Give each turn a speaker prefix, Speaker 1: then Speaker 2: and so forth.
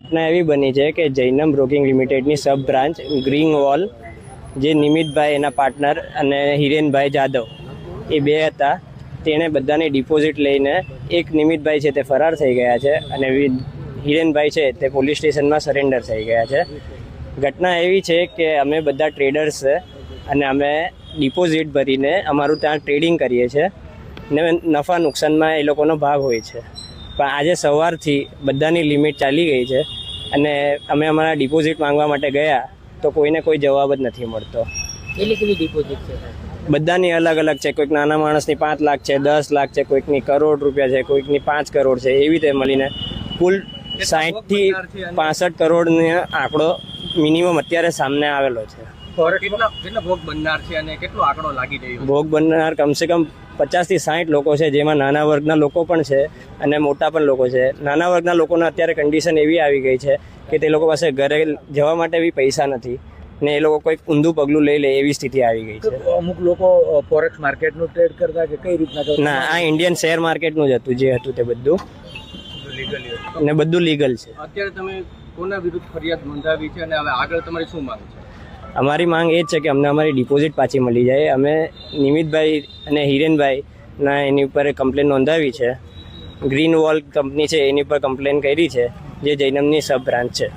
Speaker 1: ઘટના એવી બની છે કે જૈનમ બ્રોકિંગ લિમિટેડની સબ બ્રાન્ચ ગ્રીન વોલ, જે નિમિતભાઈ એના પાર્ટનર અને હિરેનભાઈ જાદવ એ બે હતા, તેણે બધાની ડિપોઝિટ લઈને એક નિમિતભાઈ છે તે ફરાર થઈ ગયા છે અને હિરેનભાઈ છે તે પોલીસ સ્ટેશનમાં સરેન્ડર થઈ ગયા છે. ઘટના એવી છે કે અમે બધા ટ્રેડર્સ છે અને અમે ડિપોઝિટ ભરીને અમારું ત્યાં ટ્રેડિંગ કરીએ છીએ ને નફા નુકસાનમાં એ લોકોનો ભાગ હોય છે. પણ આજે સવારથી બધાની લિમિટ ચાલી ગઈ છે અને અમે અમારા ડિપોઝિટ માંગવા માટે ગયા તો કોઈને કોઈ જવાબ જ નથી મળતો.
Speaker 2: કેટલી ડિપોઝિટ છે?
Speaker 1: બધાની અલગ અલગ છે. કોઈક નાના માણસની 5 લાખ છે, 10 લાખ છે, કોઈકની કરોડ રૂપિયા છે, કોઈકની 5 કરોડ છે. એવી રીતે મળીને કુલ 60 થી 65 કરોડનો આંકડો મિનિમમ અત્યારે સામે આવેલો છે.
Speaker 3: કેટલા ભોગ બનનાર છે અને કેટલો આંકડો લાગી રહ્યો?
Speaker 1: ભોગ બનનાર કમસે કમ 50 થી 60 લોકો છે, જેમાં નાના વર્ગના લોકો પણ છે અને મોટા પણ લોકો છે. નાના વર્ગના લોકોને અત્યારે કન્ડિશન એવી આવી ગઈ છે કે તે લોકો પાસે ઘરે જવા માટે બી પૈસા નથી ને એ લોકો કોઈક ઊંધું પગલું લઈ લે એવી સ્થિતિ આવી ગઈ છે.
Speaker 2: અમુક લોકો ફોરેક્સ માર્કેટનું ટ્રેડ કરતા કે કઈ રીતના?
Speaker 1: ના, આ ઇન્ડિયન શેર માર્કેટનું જ હતું, જે હતું તે બધું ને બધું લીગલ છે.
Speaker 3: અત્યારે તમે કોના વિરુદ્ધ ફરિયાદ નોંધાવી છે અને હવે આગળ તમારી શું માંગ છે?
Speaker 1: અમારી માંગ એ જ છે કે અમને અમારી ડિપોઝિટ પાછી મળી જાય. અમે નિમિતભાઈ અને હિરેનભાઈના એની ઉપર કમ્પ્લેન નોંધાવી છે. ગ્રીન વોલ કંપની છે એની પર કમ્પ્લેન કરી છે, જે જૈનમની સબ બ્રાન્ચ છે.